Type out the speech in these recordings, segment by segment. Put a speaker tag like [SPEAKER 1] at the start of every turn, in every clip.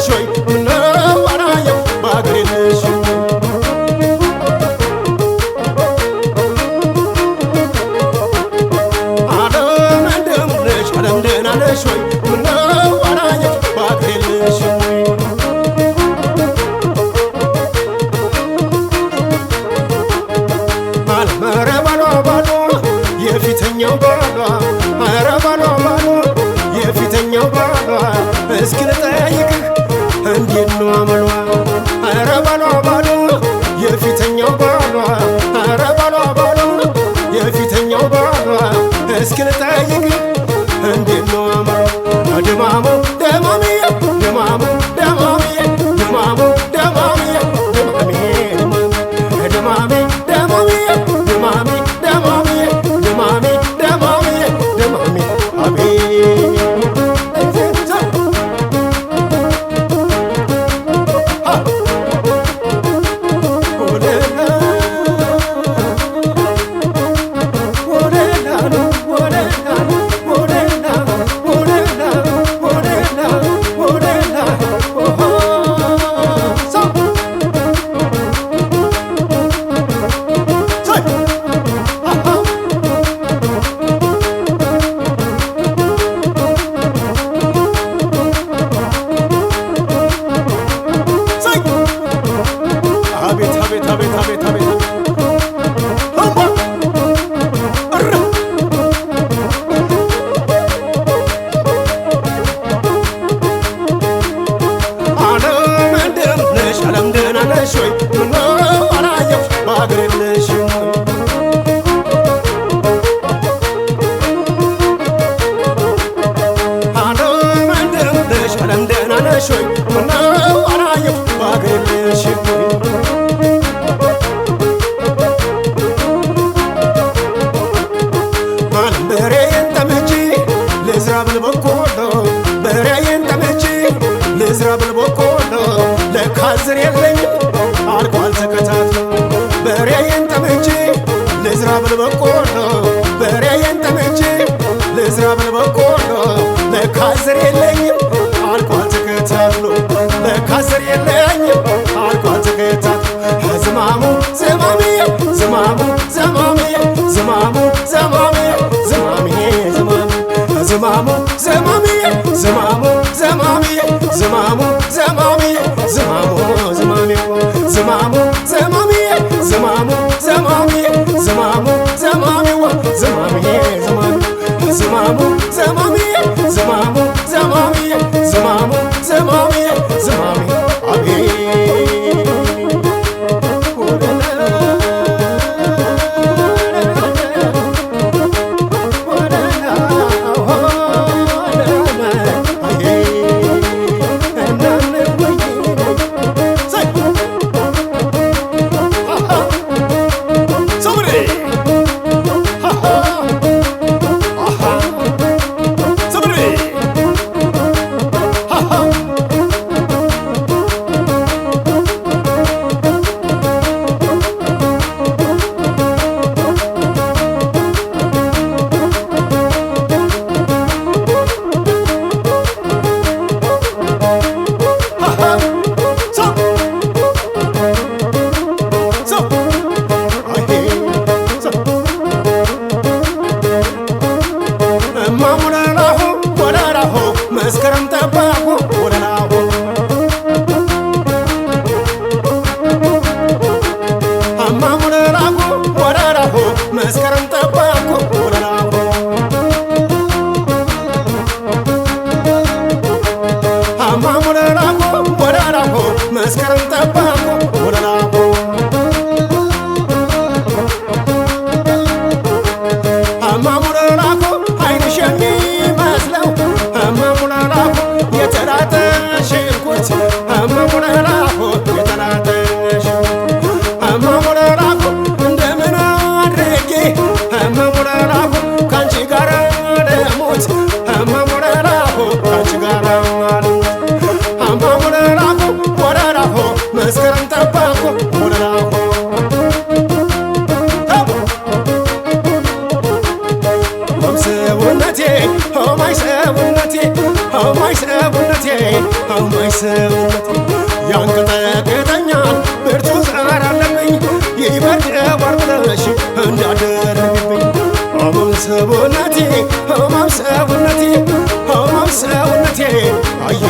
[SPEAKER 1] ነሾይ ምነው አላየው ባገሬ ነሾይ ዓለም ደህና ነሽ ወይ ምነው አላየው ባገሬ ነሾይ ኧረ ባሏ ባሏ የፊተኛው ባሏ ኧረ ባሏ ባሏ የፊተኛው ባሏ እስኪ ልጠይቅህ እንዴት ነው አመሏ ኧረ ባሏ ባሏ የፊተኛው ባሏ ኧረ ባሏ ባሏ የፊተኛው ባሏ እስኪ ልጠይቅህ እንዴት ነው አመሏ ድማሙ ደማሚዬ ድማሙ ደማሚዬ ድማሙ ደማሚዬ ድማሜ ድማሜ ደማሚዬ ድማሜ ደማሚዬ ድማሜ ደማሚዬ ድማሜ አቤት ነሾይ ምነው አላየው ባገሬ ነሾይ ዓለም ደህና ነሾይ ምነው አላየው ባገሬ ነሾይ በሬን ጠምጄ ልዝራ ብል በቆሎ በሬን ጠምጄ ልዝራ ብል በቆሎ ለካ ዝር የለኝም አልቋል ተከታትሎ በሬን ጠምጄ ልዝራ ብል በቆሎ በሬን ጠምጄ ልዝራ ብል በቆሎ ለካ ዝር የለኝም አልቋል ተከታትሎ ለካ ዝር የለኝም አልቋል ተከታትሎ ዝማሙ ዝማሚዬ ዝማሙ ዘማሚዬ ዝማሙ ዘማሚዬ ዝማሙ ዘማሚዬ ዝማሙ ዘማሚዬ ዝማሙ ዘማሚዬ ዝማሙ ዘማሚዬ ዝማሙ ዘማሚዬ ዝማሙ ዘማሚዬ ዝማሙ ዘማሚዬ ዝማሚዬ ዝማሙ ዘማሚዬ ዝማሙ ዘማሚዬ ዝማሙ ዘማሚዬ ዝማሚዬ አቤት መስከረም ጠባቁ ወለላሁ አማሙለላሁ ወለላሁ መስከረም ጠባቁ ወለላሁ አማሙለላሁ ወለላሁ መስከረም ጠባቁ ወለላሁ አማሙለላሁ አይንሽ የሚመስለው አማሙለላሁ ሰውነቴ ማይ ሰውነቴ ማይ ሰውነቴ ማይ ሰውነቴ ያንቀጠቅጠኛል ብርቱ ዛር አለብኝ ይበርደዋል ብለሽ እንዳደረግብኝ ሕማም ሰውነቴ ሕማም ሰውነቴ ሕማም ሰውነቴ አዬ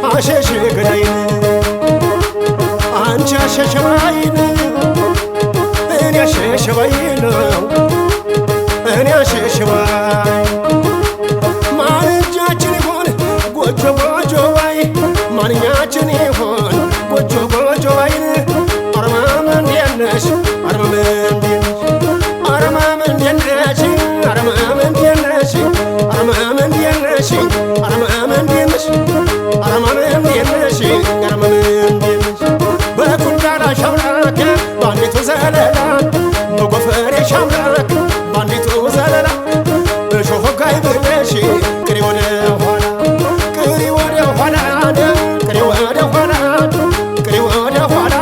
[SPEAKER 1] አሸሸ ገዳይን አንቺ አሸሸባይን እኔ አሸሸባይ ነው እኔ አሸሸባይ ማን እጃችን ይሆን ጎጆ ጎጆ ባይ ማንኛችን ይሆን ጎጆ ጎጆ ባይን አርማም እንዴት ነሽ አርማም እንዴት ነሽ አርማም እንዴት ነሽ አርማም እንዴት ነሽ አርማም እንዴት ነሽ አርማም እንዴት ነሽ አርማም እንዴት ነሽ አርማም እንዴት ነሽ በኩንዳላ ሻምራክ ባንዲቱ ዘለላ በጎፈሬ ሻምራክ ባንዲቱ ዘለላ በሾሆጋይ ብለሽ ቅሪ ወደ ኋላ ቅሪ ወደ ኋላ ቅሪ ወደ ኋላ ቅሪ ወደ ኋላ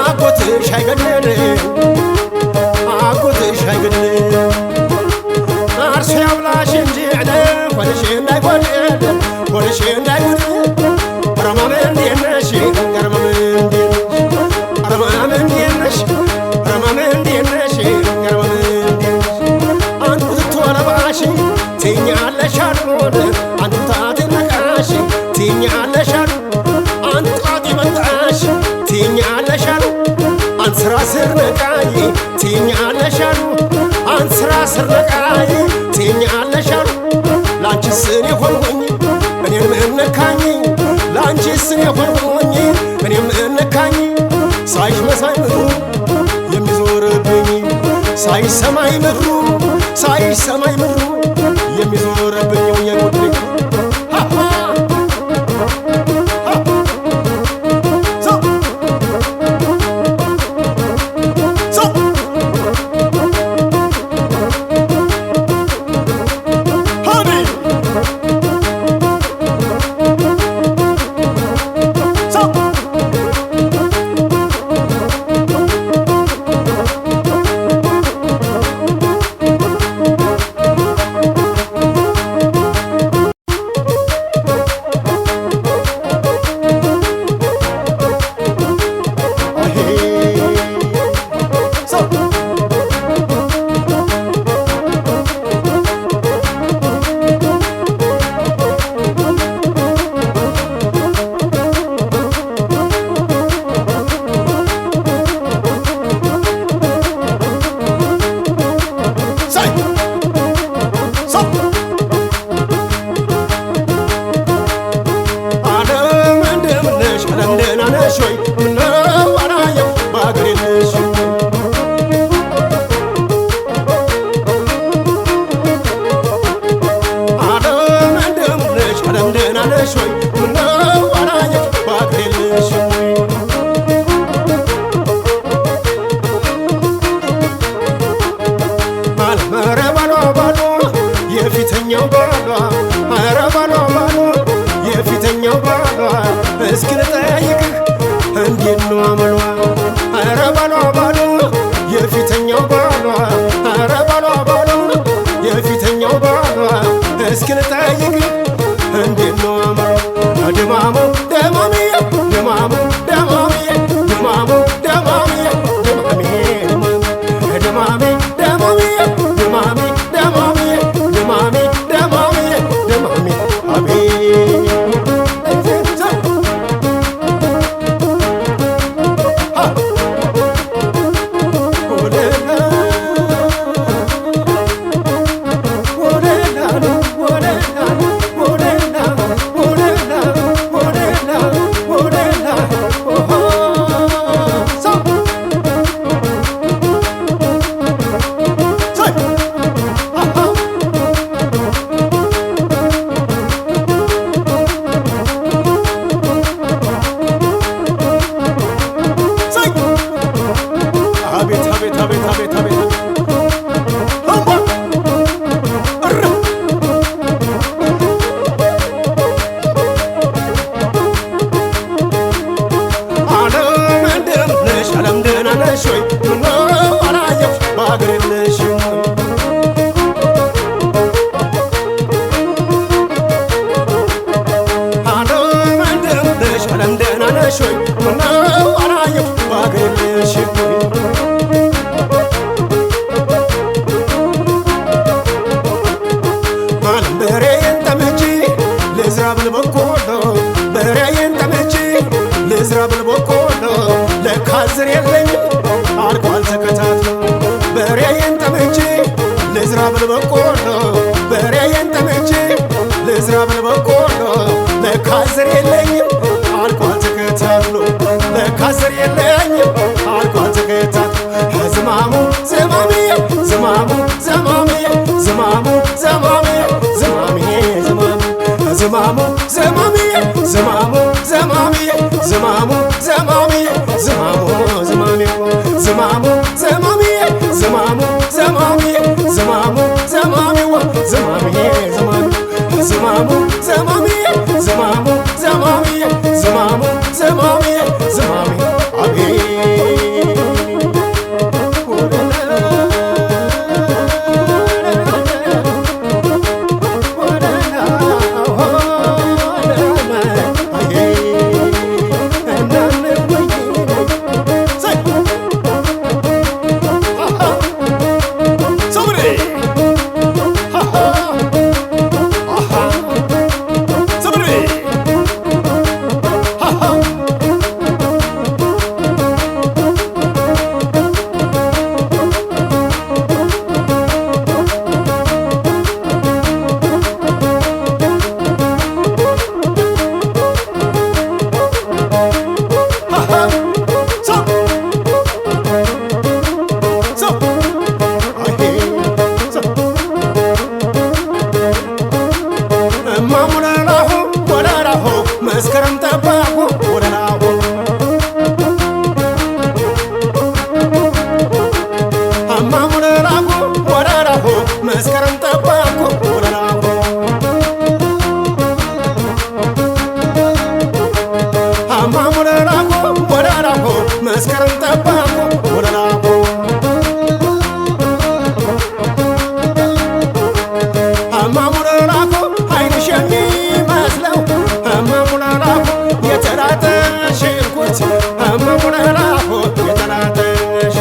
[SPEAKER 1] አጎትሽ አይገድል አጎትሽ አይገድል አርሶ ያብላሽ እንጂ ሆድሽ እንዳይጎድል ሆድሽ እንዳይጎድል አርማም እንዴት ነሽ አርማም እንዴት ነሽ አርማም እንዴት ነሽ አርማም እንዴት ነሽ አርማም እንዴት ነሽ አንቱ ትቶለባሽ ትኛለሽ አልሆን አንቱ ታትነቃሽ ትኛለሽ አሉ አንቱ ጣት ይመጣሽ ትኛለሽ አሉ አንስራ ስር ነቃይ ትኛለሽ አሉ አንስራ ስር ነቃይ ትኛለሽ አሉ ላንቺስ እኔ ሆንኩኝ እኔም እነካኝ ላንቺስ እኔ ሆንኩኝ እኔም እነካኝ ሳይሽ መሳይ ምድሩ የሚዞርብኝ ሳይሽ ሰማይ ምድሩ ሳይሽ ሰማይ ምድሩ የሚዞርብኝ የጉድኝ አመሏ ኧረ ባሏ ባሏ የፊተኛው ባሏ ኧረ ባሏ ባሏ የፊተኛው ባሏ እስኪ ልጠይቅ እንዴት ነው አመሏ ድማሙ ደማምዬ ድማሙ ደማምዬ ድማሙ ደማምዬ ድማሜ ድማሜ ደማምዬ ድማሜ ደማምዬ ድማሜ ደማምዬ ድማሜ አቤት ለካዝር የለኝም አልኳል ተከታትሎ በሬዬን ጠምቼ ልዝራ ብል በቆሎ በሬዬን ጠምቼ ልዝራ ብል በቆሎ ለካዝር የለኝም አልኳል ተከታትሎ ለካዝር የለኝም አልኳል ተከታትሎ ዝማሙ ዝማምዬ ዝማሙ ዝማምዬ ዝማሙ ዝማምዬ ዝማምዬ ዝማሙ ዝማምዬ ዝማሙ ዝማምዬ ዝማሙ ዝማምዬ ዝማሙ ዝማምዬ ዝማሙ ዝማምዬ ዝማሙ ዝማምዬ ዝማሙ ዝማምዬ ዝማምዬ ዝማሙ ዝማምዬ ዝማሙ ዝማምዬ ዝማሙ ዝማምዬ ዝማምዬ አቤት መስከረም ጠባቁ ወለላሁ አማሙለላሁ ወለላሁ መስከረም ጠባቁ ወለላሁ አማሙለላሁ ወለላሁ መስከረም ጠባቁ ወለላሁ አማሙለላሁ አይንሽ የሚመስለው የተላጠሽኩት አማሙለላሁ የተላጠሽ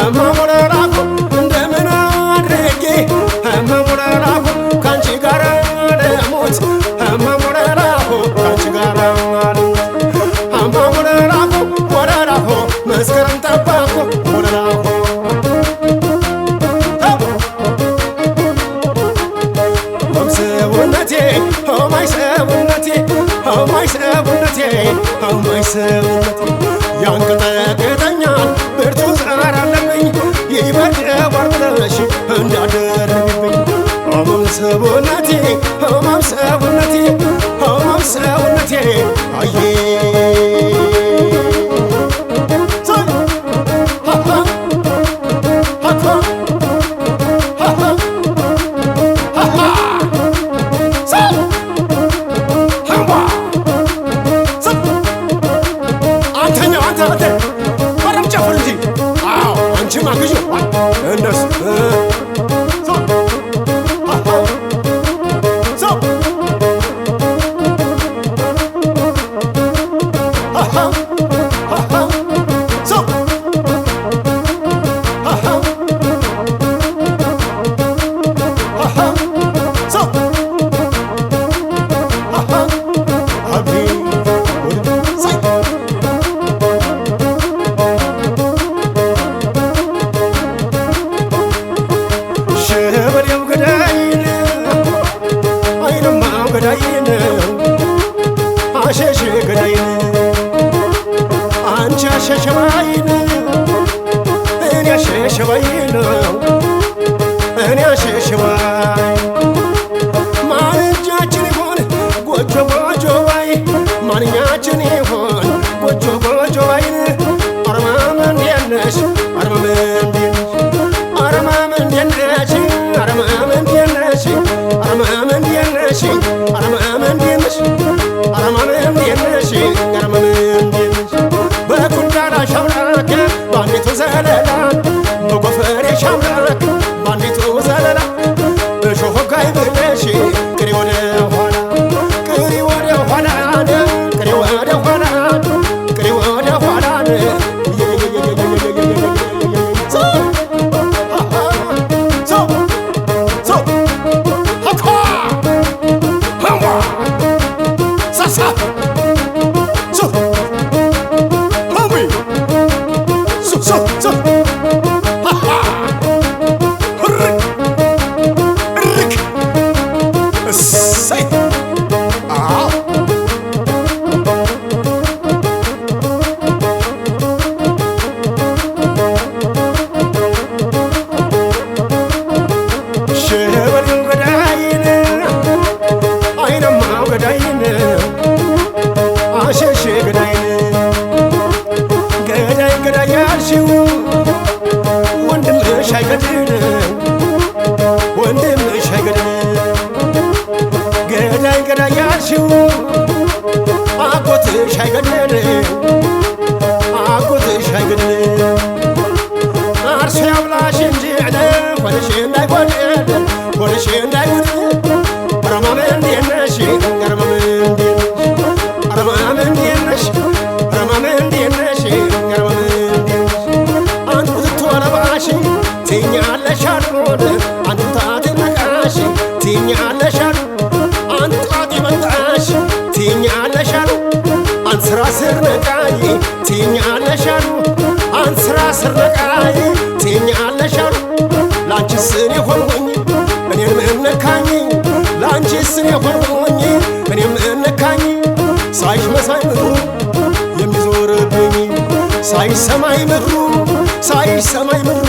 [SPEAKER 1] አማሙለላሁ እንደምን አድርጌ አማሙለላሁ ካንቺ ጋር ልሙት አማሙለላሁ ካንቺ ጋር አማሙለላሁ ወለላሁ መስከረም ጠባቁ ወለላሁ ሰውነቴ ኦማይ ሰውነቴ ኦማይ ሰውነቴ ኦማይ ሰውነቴ ያንቀጠቅጠኛል ብርቱ ጸር አለብኝ ይበርድ ወርቅነሽ እንዳደረግብኝ ኦማም ሰውነቴ ኦማም ሰውነቴ ኦማም ሰውነቴ አዬ አንተኛው አንተ አንተ በደምብ ጨፍር እንጂ። አዎ አንቺም አግዢው እነሱ አሸሸ ገዳይን አንቺ አሸሸባይን እኔ አሸሸባይን እኔ አሸሸባይ ማን እጃችን ይሆን ጎጆ ጎጆ ባይ ማንኛችን ይሆን ጎጆ ጎጆ ባይን አረማም እንዴት ነሽ አረማም እንዴት ነሽ አረማም እንዴት ነሽ አረማም እንዴት ነሽ አረማም እንዴት ነሽ አረማም እንዴት ነሽ አረማም እንዴት ነሽ አረማም እንዴት ነሽ በኩንዳላ ሻምራክ ባንዲቱ ዘለላ በጎፈሬ ሻምራክ ባንዲቱ ዘለላ በሾሆጋይ ብለሽ ቅሪ ወደ ኋላ ቅሪ ወደ ኋላ ቅሪ ወደ ኋላ ቅሪ ወደ ኋላ አጎትሽ አይገድል አጎትሽ አይገድል አርሶ ያብላሽ እንጂ ሆድሽ እንዳይጎድል ሆድሽ እንዳይጎድል አረማም እንዴት ነሽ አረማም እንዴት ነሽ አረማም እንዴት ነሽ አረማም እንዴት ነሽ አረማም እንዴት ነሽ አንቱ ትወለባሽ ትይኛለሽ አልሞት አንቱ ታትነቃሽ ትይኛለሽ አሉ አንቱ አጢመጣሽ ትይኛለሽ አሉ አንስራ ስር ነቃይ ትይኛለሽ አሉ አንስራ ስር ነቃይ ትይኛለሽ አሉ ላንቺስ እኔ ሆንኩኝ እኔን ምነካኝ ላንቺስ እኔ ሆንኩኝ እኔን ምነካኝ ሳይሽ መሳይ ምድሩ የሚዞርብኝ ሳይሽ ሰማይ ምድሩ ሳይሽ ሰማይ ምድሩ